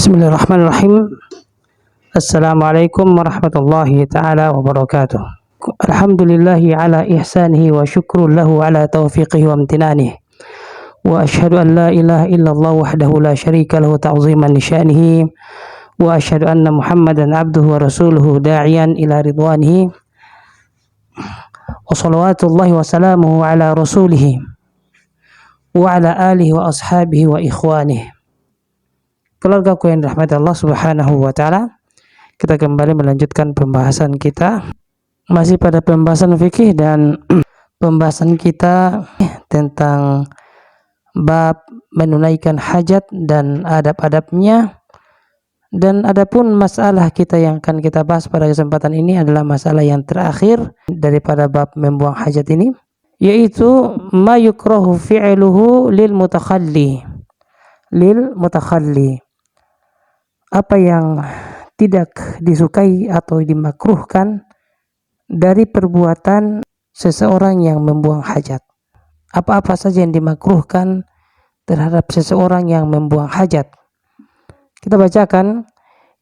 Bismillahirrahmanirrahim. Assalamualaikum warahmatullahi ta'ala wabarakatuh. Alhamdulillahi ala ihsanihi wa syukrun lahu ala taufiqihi wa amtinanihi. Wa ashhadu an la ilaha illallah wahdahu la syarika lahu ta'ziman li sya'nihi. Wa ashhadu anna Muhammadan abduhu wa rasuluhu da'iyan ila ridwanihi. Wa salawatullahi wa salamuhu ala rasulihi wa ala alihi wa ashabihi wa ikhwanihi. Keluargaku yang dirahmati Allah Subhanahu wa taala, kita kembali melanjutkan pembahasan kita masih pada pembahasan fikih dan pembahasan kita tentang bab menunaikan hajat dan adab-adabnya. Dan adapun masalah kita yang akan kita bahas pada kesempatan ini adalah masalah yang terakhir daripada bab membuang hajat ini, yaitu ma yukrahu fi'luhu lil mutakhalli. Apa yang tidak disukai atau dimakruhkan dari perbuatan seseorang yang membuang hajat. Apa-apa saja yang dimakruhkan terhadap seseorang yang membuang hajat. Kita bacakan,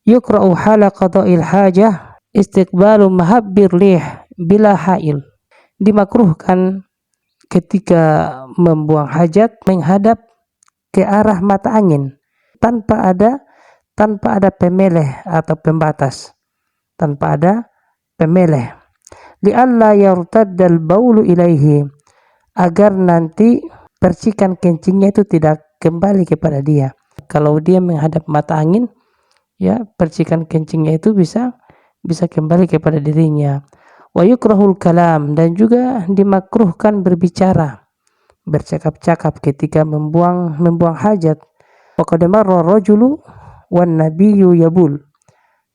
yukra'u hala qada'il hajah istiqbalu mahabbir lih bila hail. Dimakruhkan ketika membuang hajat menghadap ke arah mata angin tanpa ada pemeleh atau pembatas, tanpa ada pemeleh. Li'alla yartaddal baulu ilaihi, agar nanti percikan kencingnya itu tidak kembali kepada dia. Kalau dia menghadap mata angin, ya percikan kencingnya itu bisa kembali kepada dirinya. Wa yukrahul kalam, dan juga dimakruhkan berbicara, bercakap-cakap ketika membuang hajat. Wa qad marra rajulu wan nabiyyu yabul,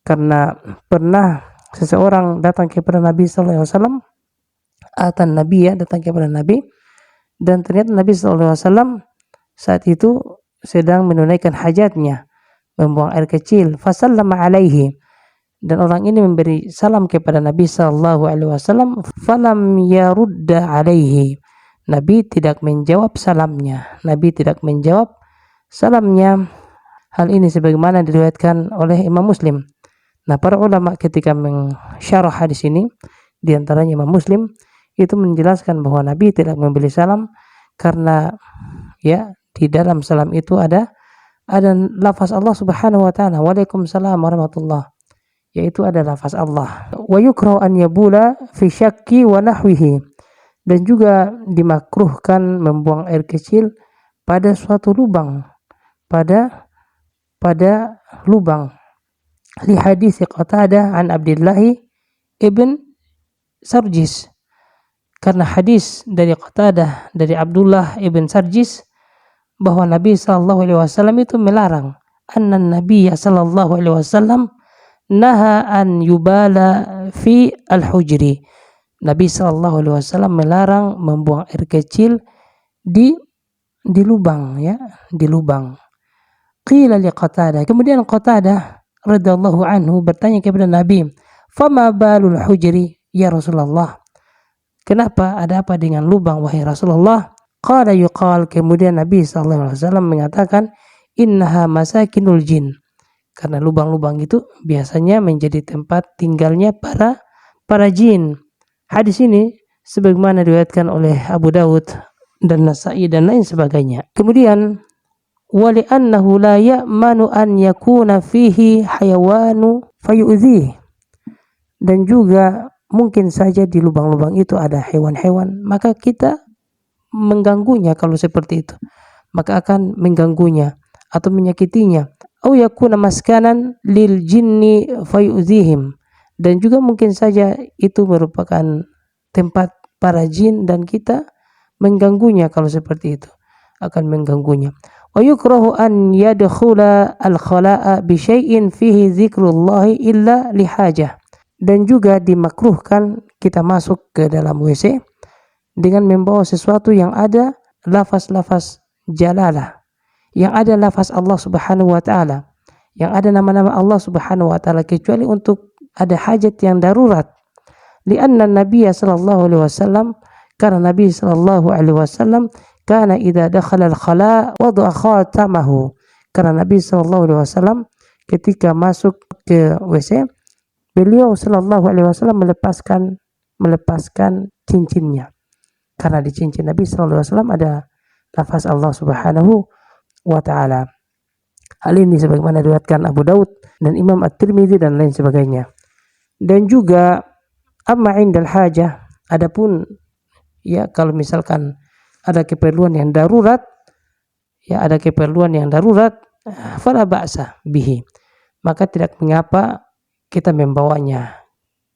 karena pernah seseorang datang kepada Nabi sallallahu alaihi wasallam, atan nabiy, datang kepada Nabi, dan ternyata Nabi sallallahu alaihi wasallam saat itu sedang menunaikan hajatnya, membuang air kecil. Fasallama alaihi, dan orang ini memberi salam kepada Nabi sallallahu alaihi wasallam. Falam yarudda alaihi, Nabi tidak menjawab salamnya. Hal ini sebagaimana diriwayatkan oleh Imam Muslim. Nah, para ulama ketika mensyarah hadis ini, di antaranya Imam Muslim, itu menjelaskan bahwa Nabi tidak memberi salam karena ya di dalam salam itu ada lafaz Allah Subhanahu wa taala, Waalaikumsalam warahmatullah, yaitu ada lafaz Allah. Wa yukrahu an yabula fi syakki wa nahwihi, dan juga dimakruhkan membuang air kecil pada suatu lubang, pada lubang. Li hadis Qatadah an Abdullah ibn Sarjis, karena hadis dari Qatadah dari Abdullah ibn Sarjis bahwa Nabi sallallahu alaihi wasallam itu melarang, anna Nabi sallallahu alaihi wasallam naha an yubala fi al-hujri. Nabi sallallahu alaihi wasallam melarang membuang air kecil di lubang, ya, di lubang. Qila li Qatadah, kemudian Qatadah radhiyallahu anhu bertanya kepada Nabi, fama balul hujri ya Rasulullah, kenapa, ada apa dengan lubang wahai Rasulullah? Qala yuqal, kemudian Nabi sallallahu alaihi wasallam mengatakan, innaha masakinul jin, karena lubang-lubang itu biasanya menjadi tempat tinggalnya para jin. Hadis ini sebagaimana diriwayatkan oleh Abu Dawud dan Nasa'i dan lain sebagainya. Kemudian wali annahu la ya'manu an yakuna fihi hayawanu fayu'dhih, dan juga mungkin saja di lubang-lubang itu ada hewan-hewan, maka kita mengganggunya. Kalau seperti itu maka akan mengganggunya atau menyakitinya. Au yakuna maskanan lil jinni fayu'dhihim, dan juga mungkin saja itu merupakan tempat para jin dan kita mengganggunya. Kalau seperti itu akan mengganggunya. Wa yukrahu an yadkhula al-khala'a bi syai'in fihi dzikrullah illa li hajah, dan juga dimakruhkan kita masuk ke dalam WC dengan membawa sesuatu yang ada lafaz-lafaz jalalah, yang ada lafaz Allah Subhanahu wa taala, yang ada nama-nama Allah Subhanahu wa taala, kecuali untuk ada hajat yang darurat. Lianna Nabi sallallahu alaihi wasallam, karena Nabi sallallahu alaihi wasallam kana idza dakhala al-khala' wada'a khatamahu, karena Nabi sallallahu alaihi wasallam ketika masuk ke WC, beliau Shallallahu Alaihi Wasallam melepaskan cincinnya, karena di cincin Nabi Shallallahu Alaihi Wasallam ada lafaz Allah Subhanahu wa Ta'ala. Hal ini sebagaimana diriwayatkan Abu Daud dan Imam At-Tirmidzi dan lain sebagainya. Dan juga amma indal hajah, adapun ya kalau misalkan ada keperluan yang darurat, fala ba'sa bihi, maka tidak mengapa kita membawanya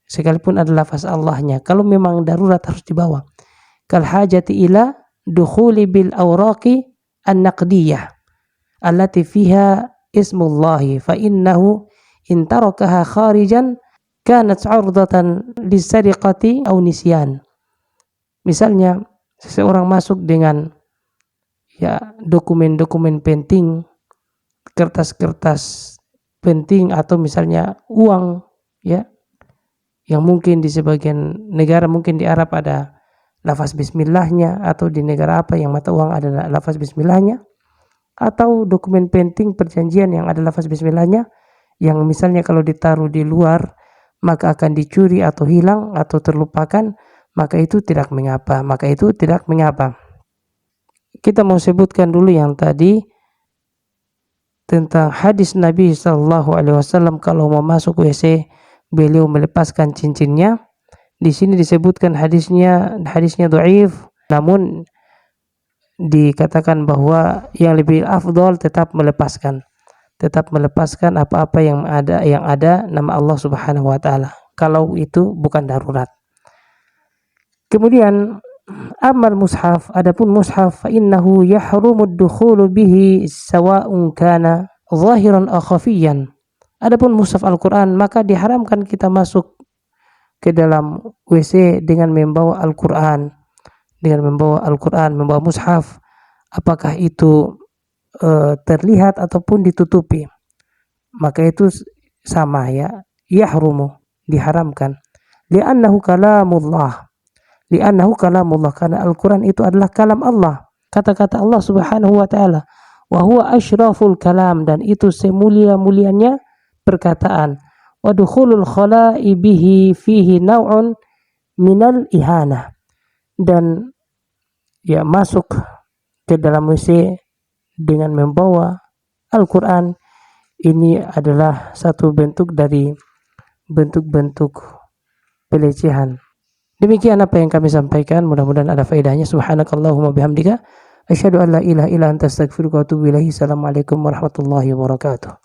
sekalipun ada lafaz Allahnya, kalau memang darurat harus dibawa. Kal hajati ila dukhuli bil awraqi an-naqdiyah allati fiha ismullahi fa innahu in tarakaha kharijan kanat 'urdatan lisariqati aw nisyan. Misalnya seseorang masuk dengan dokumen-dokumen penting, kertas-kertas penting, atau misalnya uang yang mungkin di sebagian negara, mungkin di Arab ada lafaz bismillahnya, atau di negara apa yang mata uang ada lafaz bismillahnya, atau dokumen penting perjanjian yang ada lafaz bismillahnya, yang misalnya kalau ditaruh di luar maka akan dicuri atau hilang atau terlupakan, maka itu tidak mengapa. Kita mau sebutkan dulu yang tadi tentang hadis Nabi Shallallahu Alaihi Wasallam kalau mau masuk WC beliau melepaskan cincinnya. Di sini disebutkan hadisnya dhaif, namun dikatakan bahwa yang lebih afdal tetap melepaskan apa-apa yang ada nama Allah Subhanahu wa Ta'ala, kalau itu bukan darurat. Kemudian amal mushaf, adapun mushaf, fa innahu yahrumud dukhulu bihi sawa'un kana zahiran aw khafiyan. Adapun mushaf Al-Qur'an, maka diharamkan kita masuk ke dalam WC dengan membawa Al-Qur'an, membawa mushaf, apakah itu terlihat ataupun ditutupi, maka itu sama yahrumu, diharamkan. Li'annahu kalamullah, karena Al-Quran itu adalah kalam Allah, kata-kata Allah Subhanahu wa Ta'ala. Wa huwa asyraful kalam, dan itu semulia-mulianya perkataan. Wa dukhulul khala'i bihi fihi naw'un minal ihanah, dan masuk ke dalam WC dengan membawa Al-Quran, ini adalah satu bentuk dari bentuk-bentuk pelecehan. Demikian apa yang kami sampaikan, mudah-mudahan ada faedahnya. Subhanakallahumma bihamdika asyhadu an la ilaha illa anta astaghfiruka wa atubu ilaik. Assalamualaikum warahmatullahi wabarakatuh.